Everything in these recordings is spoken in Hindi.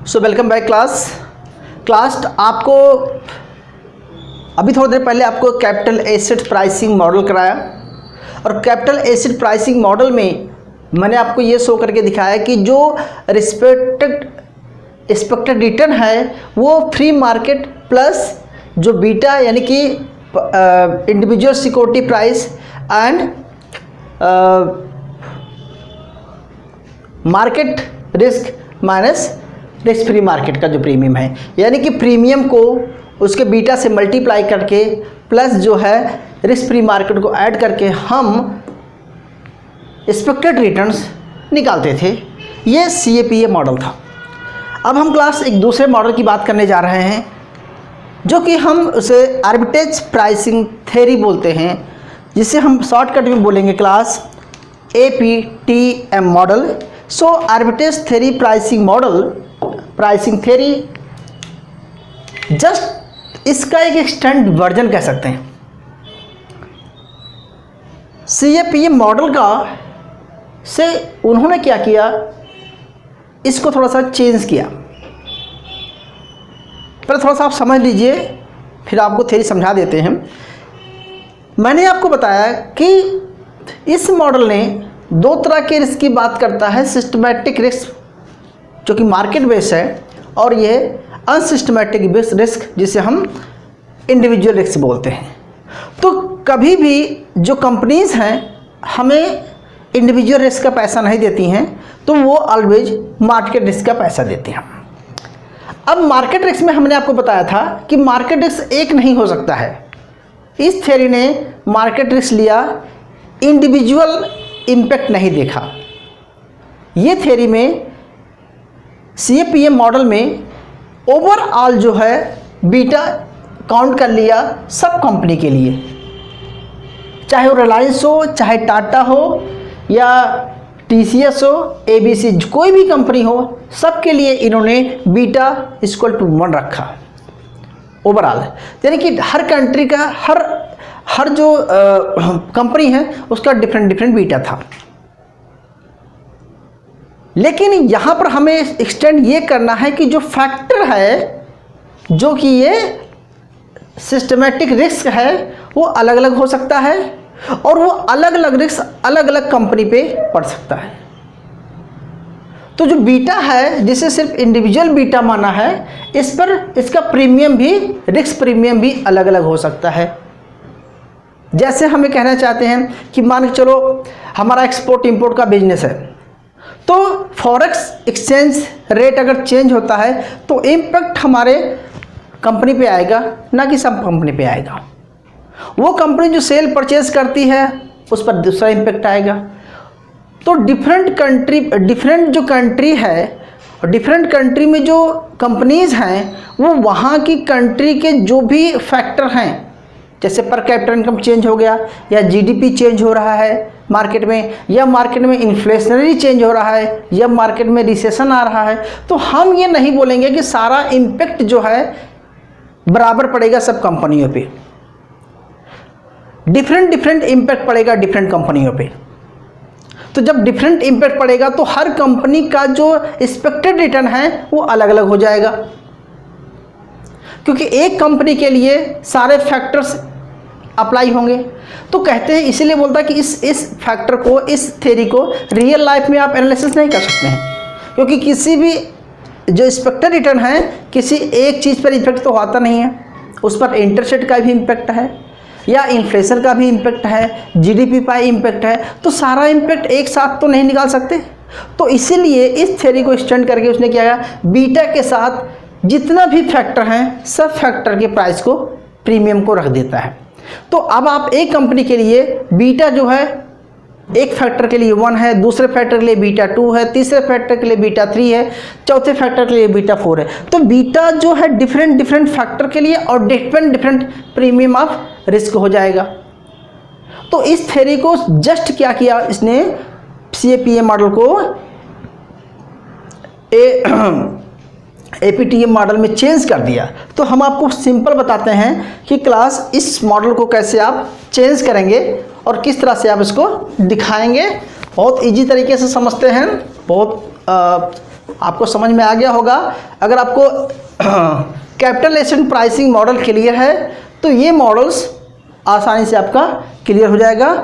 सो वेलकम बैक क्लास आपको अभी थोड़ी देर पहले आपको कैपिटल एसेट प्राइसिंग मॉडल कराया और कैपिटल एसेट प्राइसिंग मॉडल में मैंने आपको ये शो करके दिखाया कि जो एक्सपेक्टेड रिटर्न है वो फ्री मार्केट प्लस जो बीटा यानी कि individual security price and market risk minus risk free market का जो प्रीमियम है, यानी कि प्रीमियम को उसके बीटा से मल्टीप्लाई करके प्लस जो है रिस्क फ्री मार्केट को ऐड करके हम एक्सपेक्टेड रिटर्न्स निकालते थे। ये CAPA मॉडल था। अब हम क्लास एक दूसरे मॉडल की बात करने जा रहे हैं जो कि हम उसे आर्बिट्रेज प्राइसिंग थ्योरी बोलते हैं, जिसे हम शॉर्टकट में बोलेंगे class APTM model. So arbitrage theory pricing theory just इसका एक एक्सटेंड वर्जन कह सकते हैं। CAPA मॉडल का से उन्होंने क्या किया, इसको थोड़ा सा चेंज किया। पहले थोड़ा सा आप समझ लीजिए, फिर आपको थ्योरी समझा देते हैं। मैंने आपको बताया कि इस मॉडल ने दो तरह के रिस्क की बात करता है, सिस्टमैटिक रिस्क जो कि मार्केट बेस्ड है और ये अनसिस्टमैटिक रिस्क जिसे हम इंडिविजुअल रिस्क बोलते हैं। तो कभी भी जो कंपनीज हैं हमें इंडिविजुअल रिस्क का पैसा नहीं देती हैं, तो वो ऑलवेज मार्केट रिस्क का पैसा देती हैं। अब मार्केट रिस्क में हमने आपको बताया था कि मार्केट रिस्क एक नहीं हो सकता है। इस थ्योरी ने मार्केट रिस्क लिया, इंडिविजुअल इम्पैक्ट नहीं देखा। ये थ्योरी में CAPA मॉडल में ओवरऑल जो है बीटा काउंट कर लिया सब कंपनी के लिए, चाहे वो रिलायंस हो, चाहे टाटा हो या TCS हो, ABC, कोई भी कंपनी हो, सबके लिए इन्होंने बीटा =1 रखा ओवरऑल। यानी कि हर कंट्री का हर जो कंपनी है उसका डिफरेंट बीटा था। लेकिन यहाँ पर हमें एक्सटेंड ये करना है कि जो फैक्टर है जो कि ये सिस्टमैटिक रिस्क है वो अलग अलग हो सकता है और वो अलग अलग रिस्क अलग अलग कंपनी पे पड़ सकता है। तो जो बीटा है जिसे सिर्फ इंडिविजुअल बीटा माना है, इस पर इसका प्रीमियम भी, रिस्क प्रीमियम भी अलग अलग हो सकता है। जैसे हमें कहना चाहते हैं कि मान के चलो हमारा एक्सपोर्ट इंपोर्ट का बिजनेस है, तो फॉरेक्स एक्सचेंज रेट अगर चेंज होता है तो इम्पैक्ट हमारे कंपनी पे आएगा, ना कि सब कंपनी पे आएगा। वो कंपनी जो सेल परचेज करती है उस पर दूसरा इम्पैक्ट आएगा। तो डिफरेंट जो कंट्री है और डिफरेंट कंट्री में जो कंपनीज हैं वो वहाँ की कंट्री के जो भी फैक्टर हैं, जैसे पर कैपिटा इनकम चेंज हो गया या GDP चेंज हो रहा है मार्केट में, या मार्केट में इन्फ्लेशनरी चेंज हो रहा है, या मार्केट में रिसेशन आ रहा है, तो हम ये नहीं बोलेंगे कि सारा इम्पैक्ट जो है बराबर पड़ेगा सब कंपनियों पे। डिफरेंट इम्पैक्ट पड़ेगा डिफरेंट कंपनियों पे। तो जब डिफरेंट इम्पैक्ट पड़ेगा तो हर कंपनी का जो एक्सपेक्टेड रिटर्न है वो अलग अलग हो जाएगा, क्योंकि एक कंपनी के लिए सारे फैक्टर्स अप्लाई होंगे। तो कहते हैं, इसीलिए बोलता है कि इस फैक्टर को, इस थ्योरी को रियल लाइफ में आप एनालिसिस नहीं कर सकते हैं, क्योंकि किसी भी जो एक्सपेक्टेड रिटर्न है किसी एक चीज़ पर इफेक्ट तो आता नहीं है। उस पर इंटरेस्ट रेट का भी इम्पैक्ट है या इन्फ्लेशन का भी इम्पैक्ट है, GDP पर इम्पैक्ट है, तो सारा इम्पैक्ट एक साथ तो नहीं निकाल सकते। तो इसीलिए इस थ्योरी को एक्सटेंड करके उसने क्या किया, बीटा के साथ जितना भी फैक्टर हैं सब फैक्टर के प्राइस को, प्रीमियम को रख देता है। तो अब आप एक कंपनी के लिए बीटा जो है एक फैक्टर के लिए 1 है, दूसरे फैक्टर के लिए बीटा 2 है, तीसरे फैक्टर के लिए बीटा 3 है, चौथे फैक्टर के लिए बीटा 4 है। तो बीटा जो है डिफरेंट फैक्टर के लिए और डिफरेंट प्रीमियम ऑफ रिस्क हो जाएगा। तो इस थ्योरी को जस्ट क्या किया इसने, CAPA मॉडल को APTM मॉडल में चेंज कर दिया। तो हम आपको सिंपल बताते हैं कि क्लास इस मॉडल को कैसे आप चेंज करेंगे और किस तरह से आप इसको दिखाएंगे। बहुत इजी तरीके से समझते हैं, बहुत आपको समझ में आ गया होगा। अगर आपको capital asset pricing model clear है तो ये मॉडल्स आसानी से आपका क्लियर हो जाएगा।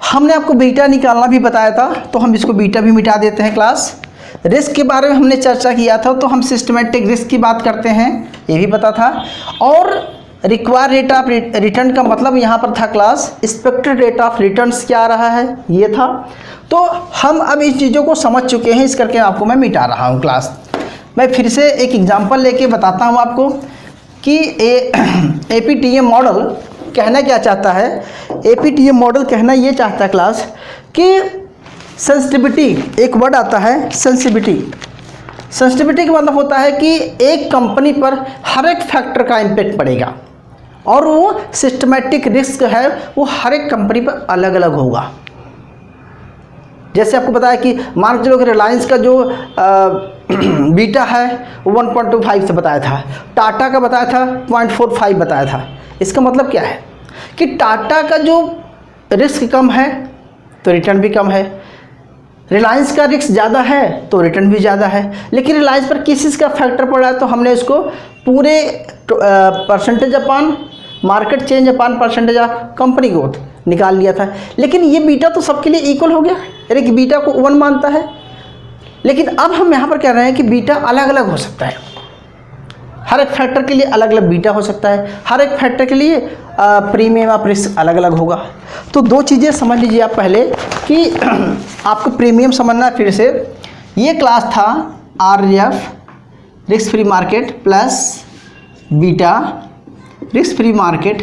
हमने आपको बीटा निकालना भी बताया था, तो हम इसको बीटा भी मिटा देते हैं क्लास। रिस्क के बारे में हमने चर्चा किया था, तो हम सिस्टमेटिक रिस्क की बात करते हैं, ये भी पता था। और रिक्वायर रेट ऑफ रिटर्न का मतलब यहाँ पर था class expected rate of returns क्या आ रहा है, ये था। तो हम अब इन चीज़ों को समझ चुके हैं, इस करके आपको मैं मिटा रहा हूँ क्लास। मैं फिर से एक एग्जांपल लेके बताता हूँ आपको कि APTM मॉडल कहना क्या चाहता है। APTM मॉडल कहना ये चाहता है क्लास कि सेंसिटिविटी, एक वर्ड आता है सेंसिटिविटी। सेंसिटिविटी का मतलब होता है कि एक कंपनी पर हर एक फैक्टर का इम्पैक्ट पड़ेगा और वो सिस्टमेटिक रिस्क है, वो हर एक कंपनी पर अलग अलग होगा। जैसे आपको बताया कि मान के चलो कि रिलायंस का जो बीटा है वो 1.25 से बताया था, टाटा का बताया था 0.45 बताया था। इसका मतलब क्या है कि टाटा का जो रिस्क कम है तो रिटर्न भी कम है, रिलायंस का रिस्क ज़्यादा है तो रिटर्न भी ज़्यादा है। लेकिन रिलायंस पर किस चीज़ का फैक्टर पड़ा है, तो हमने इसको पूरे percentage upon market change upon percentage of company growth निकाल लिया था। लेकिन ये बीटा तो सबके लिए इक्वल हो गया, यानी कि बीटा को 1 मानता है। लेकिन अब हम यहाँ पर कह रहे हैं कि बीटा अलग अलग हो सकता है, हर एक फैक्टर के लिए अलग अलग बीटा हो सकता है, हर एक फैक्टर के लिए प्रीमियम ऑफ रिस्क अलग अलग होगा। तो दो चीज़ें समझ लीजिए आप पहले कि आपको प्रीमियम समझना है। फिर से ये क्लास था RF risk free market plus beta risk free market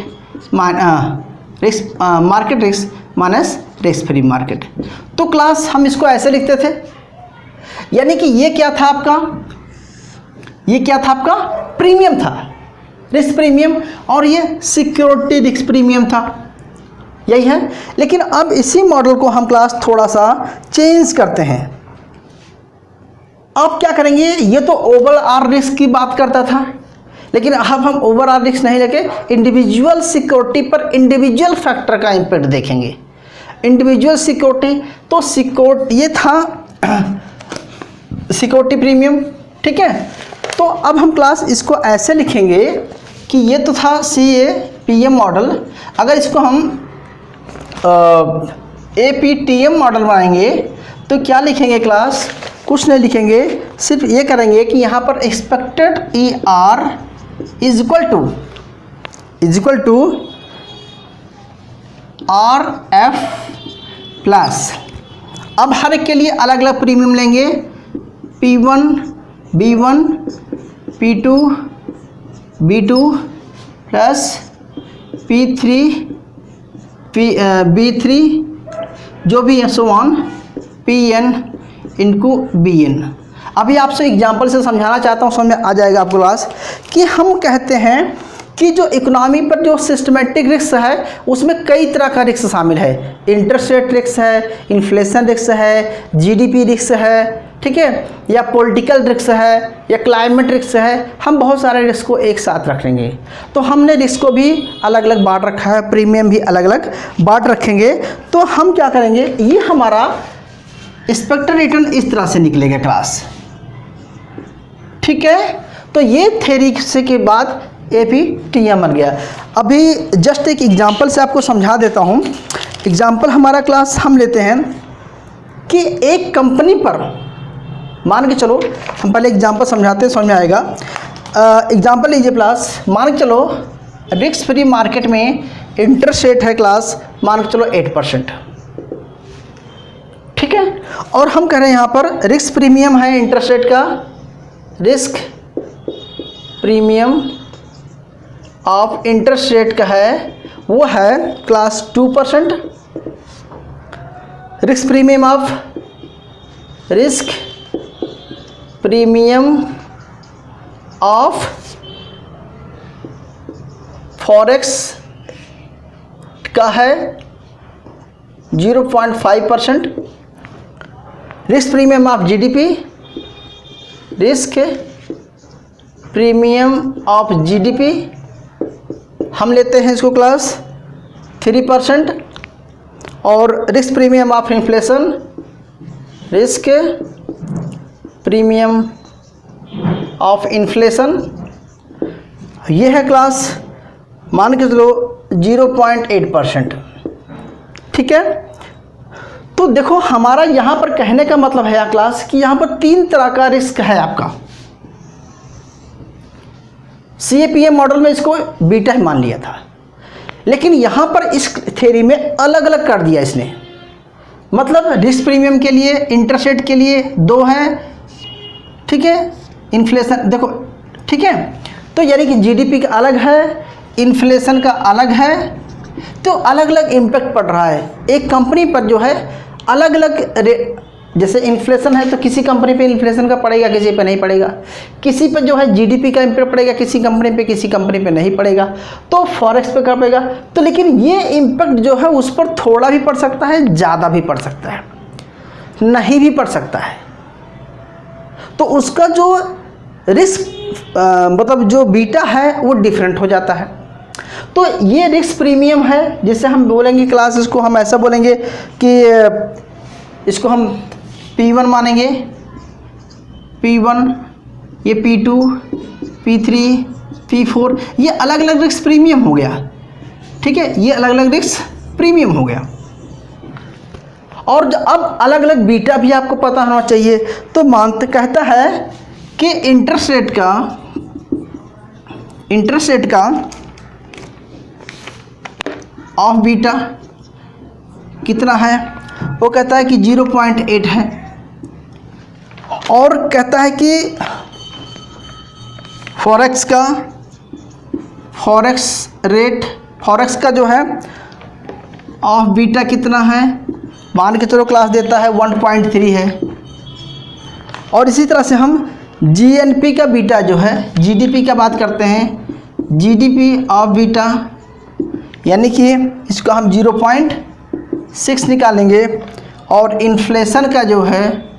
market risk minus risk free market. तो क्लास हम इसको ऐसे लिखते थे, यानी कि ये क्या था आपका, ये क्या था आपका प्रीमियम था, रिस्क प्रीमियम, और ये सिक्योरिटी रिस्क प्रीमियम था, यही है। लेकिन अब इसी मॉडल को हम क्लास थोड़ा सा चेंज करते हैं। अब क्या करेंगे, ये तो ओवरऑल रिस्क की बात करता था, लेकिन अब हम ओवरऑल रिस्क नहीं लेके इंडिविजुअल सिक्योरिटी पर इंडिविजुअल फैक्टर का इम्पैक्ट देखेंगे। इंडिविजुअल सिक्योरिटी, तो ये था सिक्योरिटी प्रीमियम, ठीक है। तो अब हम क्लास इसको ऐसे लिखेंगे कि ये तो था CAPM मॉडल। अगर इसको हम APTM मॉडल बनाएंगे तो क्या लिखेंगे क्लास, कुछ नहीं लिखेंगे, सिर्फ ये करेंगे कि यहाँ पर expected ER is equal to RF plus. अब हर एक के लिए अलग अलग प्रीमियम लेंगे, P1 B1 P2 B2 plus P3 B3 जो भी है so on PN into BN। अभी आपसे एग्जांपल से समझाना चाहता हूँ, समझ में आ जाएगा आपको क्लास, कि हम कहते हैं कि जो इकोनॉमी पर जो सिस्टमेटिक रिस्क है उसमें कई तरह का रिस्क शामिल है। इंटरेस्ट रेट रिस्क है, इन्फ्लेशन रिस्क है, GDP रिस्क है, ठीक है, या पॉलिटिकल रिस्क है, या क्लाइमेट रिस्क है। हम बहुत सारे रिस्क को एक साथ रखेंगे। तो हमने रिस्क को भी अलग अलग बांट रखा है, प्रीमियम भी अलग अलग बांट रखेंगे। तो हम क्या करेंगे, ये हमारा एक्सपेक्टेड रिटर्न इस तरह से निकलेगा क्लास, ठीक है। तो ये थ्योरी से के बाद APTM बन गया। अभी जस्ट एक एग्जांपल से आपको समझा देता हूँ। एग्जांपल हमारा क्लास हम लेते हैं कि एक कंपनी पर मान के चलो, हम पहले एग्जांपल समझाते हैं, समझ में आएगा। एग्जांपल लीजिए क्लास, मान के चलो रिस्क फ्री मार्केट में इंटरेस्ट रेट है क्लास, मान के चलो 8%, ठीक है। और हम कह रहे हैं यहाँ पर रिस्क प्रीमियम है इंटरेस्ट रेट का, risk premium of interest rate का है वो है class 2%। Risk premium of forex का है 0.5%। Risk premium of GDP, risk premium of GDP हम लेते हैं इसको क्लास 3%। और risk premium of inflation, risk premium of inflation, ये है क्लास मान के चलो 0.8%। ठीक है, तो देखो हमारा यहाँ पर कहने का मतलब है क्लास कि यहाँ पर 3 तरह का रिस्क है आपका। CAPM मॉडल में इसको बीटा ही मान लिया था, लेकिन यहाँ पर इस थ्योरी में अलग अलग कर दिया इसने। मतलब रिस्क प्रीमियम के लिए, इंटरेस्ट रेट के लिए 2 है, ठीक है, इन्फ्लेशन देखो, ठीक है, तो यानी कि GDP का अलग है, इन्फ्लेशन का अलग है, तो अलग अलग इम्पैक्ट पड़ रहा है एक कंपनी पर जो है अलग अलग जैसे इन्फ्लेशन है तो किसी कंपनी पे इन्फ्लेशन का पड़ेगा, किसी पे नहीं पड़ेगा, किसी पे जो है GDP का इम्पैक्ट पड़ेगा, किसी कंपनी पे नहीं पड़ेगा, तो फॉरेक्स पे कर पड़ेगा। तो लेकिन ये इम्पैक्ट जो है उस पर थोड़ा भी पड़ सकता है, ज़्यादा भी पड़ सकता है, नहीं भी पड़ सकता है। तो उसका जो रिस्क मतलब जो बीटा है वो डिफरेंट हो जाता है। तो ये रिस्क प्रीमियम है, जिसे हम बोलेंगे क्लास, इसको हम ऐसा बोलेंगे कि इसको हम P1 मानेंगे, P1, ये P2, P3, P4, ये अलग अलग रिस्क प्रीमियम हो गया। ठीक है, ये अलग अलग रिस्क प्रीमियम हो गया। और अब अलग अलग बीटा भी आपको पता होना चाहिए। तो मानते कहता है कि इंटरेस्ट रेट का ऑफ बीटा कितना है, वो कहता है कि 0.8 है। और कहता है कि फॉरेक्स का जो है ऑफ बीटा कितना है, मान के चलो क्लास देता है 1.3 है। और इसी तरह से हम GNP का बीटा जो है, GDP का बात करते हैं, GDP ऑफ बीटा यानी कि इसको हम 0.6 निकालेंगे। और इन्फ्लेशन का जो है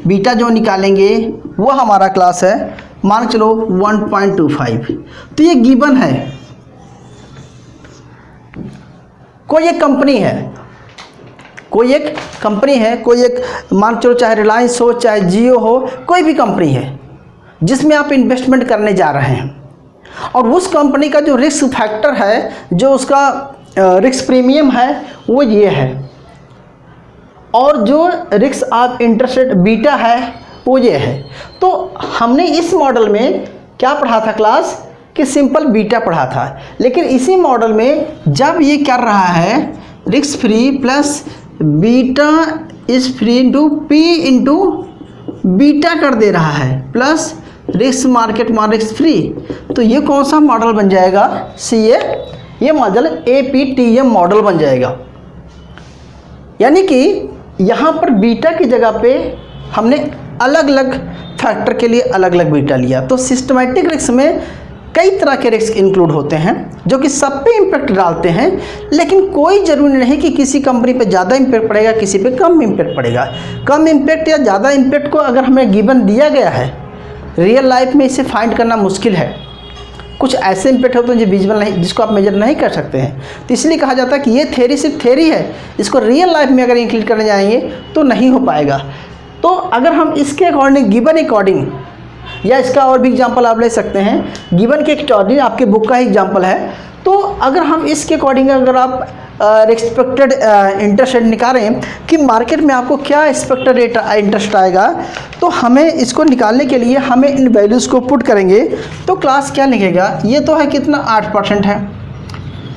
बीटा जो निकालेंगे वो हमारा क्लास है, मान चलो 1.25। तो ये गिवन है, कोई एक कंपनी है, कोई एक मान चलो चाहे रिलायंस हो, चाहे जियो हो, कोई भी कंपनी है जिसमें आप इन्वेस्टमेंट करने जा रहे हैं, और उस कंपनी का जो रिस्क फैक्टर है, जो उसका रिस्क प्रीमियम है वो ये है, और जो risk of interest rate beta है वो ये है। तो हमने इस मॉडल में क्या पढ़ा था क्लास कि सिंपल बीटा पढ़ा था, लेकिन इसी मॉडल में जब ये कर रहा है risk free plus beta is free into P into beta कर दे रहा है plus risk market risk free, तो ये कौन सा मॉडल बन जाएगा, CA, ये मॉडल APTM मॉडल बन जाएगा। यानी कि यहाँ पर बीटा की जगह पे हमने अलग अलग फैक्टर के लिए अलग अलग बीटा लिया। तो सिस्टमैटिक रिस्क में कई तरह के रिस्क इंक्लूड होते हैं जो कि सब पे इम्पैक्ट डालते हैं, लेकिन कोई ज़रूरी नहीं कि किसी कंपनी पे ज़्यादा इम्पैक्ट पड़ेगा, किसी पे कम इम्पैक्ट पड़ेगा। कम इम्पैक्ट या ज़्यादा इम्पैक्ट को अगर हमें गिवन दिया गया है, रियल लाइफ में इसे फाइंड करना मुश्किल है। कुछ ऐसे इम्पैक्ट होते हैं जो विजुअल नहीं, जिसको आप मेजर नहीं कर सकते हैं। तो इसलिए कहा जाता है कि ये थ्योरी सिर्फ थ्योरी है, इसको रियल लाइफ में अगर इंक्लूड करने जाएंगे तो नहीं हो पाएगा। तो अगर हम इसके अकॉर्डिंग गिवन अकॉर्डिंग, या इसका और भी एग्जांपल आप ले सकते हैं, गिवन के अकॉर्डिंग आपके बुक का ही एग्जांपल है, तो अगर हम इसके अकॉर्डिंग अगर आप एक्सपेक्टेड इंटरेस्ट रेट निकालें कि मार्केट में आपको क्या एक्सपेक्टेड रेट इंटरेस्ट आएगा, तो हमें इसको निकालने के लिए हमें इन वैल्यूज़ को पुट करेंगे। तो क्लास क्या लिखेगा, ये तो है कितना 8% है,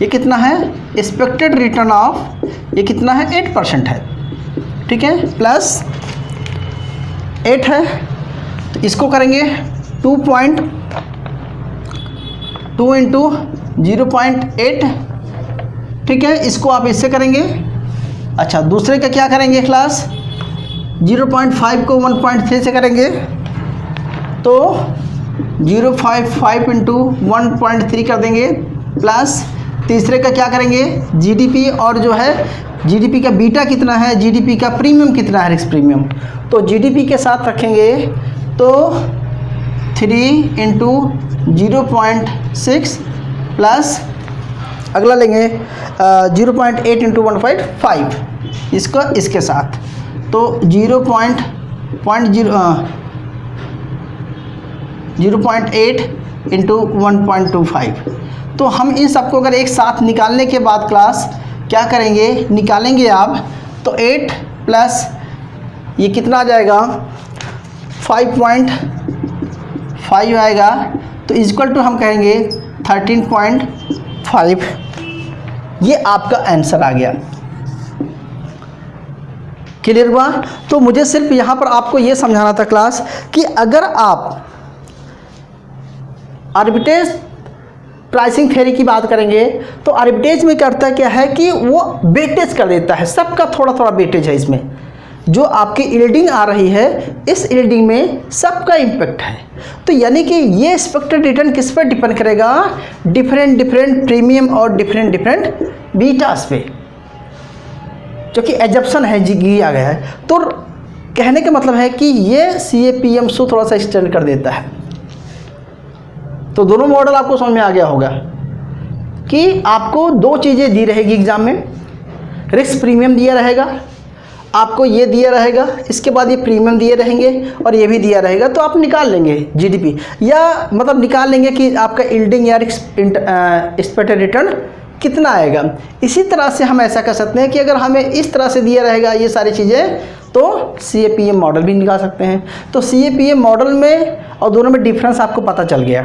ये कितना है एक्सपेक्टेड रिटर्न ऑफ, ये कितना है 8% है, ठीक है, प्लस 8 है, तो इसको करेंगे 2.2 इंटू 0.8, ठीक है, इसको आप इससे करेंगे। अच्छा, दूसरे का क्या करेंगे क्लास, 0.5 को 1.3 से करेंगे, तो 0.5 इंटू 1.3 कर देंगे, प्लस तीसरे का क्या करेंगे, GDP, और जो है GDP का बीटा कितना है, GDP का प्रीमियम कितना है, रिस्क प्रीमियम, तो GDP के साथ रखेंगे तो 3 इंटू 0.6 प्लस अगला लेंगे 0.8 इंटू 1.5 इसको इसके साथ, तो 0.8 0.8 इंटू 1.25। तो हम इन सबको अगर एक साथ निकालने के बाद क्लास क्या करेंगे, निकालेंगे आप, तो 8 प्लस ये कितना आ जाएगा 5.5 आएगा, तो इक्वल टू हम कहेंगे 13.5। ये आपका आंसर आ गया। क्लियर हुआ? तो मुझे सिर्फ यहाँ पर आपको ये समझाना था क्लास कि अगर आप आर्बिट्रेज प्राइसिंग थ्योरी की बात करेंगे तो आर्बिट्रेज में करता क्या है कि वो वेटेज कर देता है, सबका थोड़ा थोड़ा वेटेज है इसमें। जो आपकी यील्डिंग आ रही है इस यील्डिंग में सबका इम्पैक्ट है। तो यानी कि ये एक्सपेक्टेड रिटर्न किस पर डिपेंड करेगा, डिफरेंट प्रीमियम और डिफरेंट बीटास पे, जो कि एजप्शन है जी किया गया है। तो कहने का मतलब है कि ये CAPM को थोड़ा सा एक्सटेंड कर देता है। तो दोनों मॉडल आपको समझ में आ गया होगा कि आपको दो चीज़ें दी रहेगी एग्जाम में, रिस्क प्रीमियम दिया रहेगा, आपको ये दिया रहेगा, इसके बाद ये प्रीमियम दिए रहेंगे और ये भी दिया रहेगा। तो आप निकाल लेंगे GDP, या मतलब निकाल लेंगे कि आपका यील्डिंग या एक्सपेक्टेड रिटर्न कितना आएगा। इसी तरह से हम ऐसा कर सकते हैं कि अगर हमें इस तरह से दिया रहेगा ये सारी चीज़ें तो CAPM मॉडल भी निकाल सकते हैं। तो CAPM मॉडल में और दोनों में डिफरेंस आपको पता चल गया।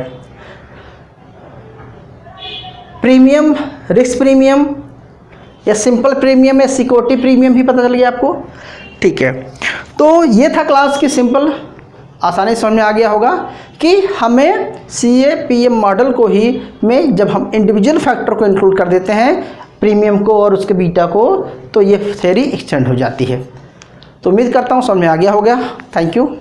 प्रीमियम, रिस्क प्रीमियम या सिंपल प्रीमियम या सिक्योरिटी प्रीमियम भी पता चल गया आपको। ठीक है, तो ये था क्लास की सिंपल, आसानी समझ में आ गया होगा कि हमें CAPM मॉडल को ही में जब हम इंडिविजुअल फैक्टर को इंक्लूड कर देते हैं, प्रीमियम को और उसके बीटा को, तो ये थ्योरी एक्सटेंड हो जाती है। तो उम्मीद करता हूँ समझ में आ गया होगा। Thank you.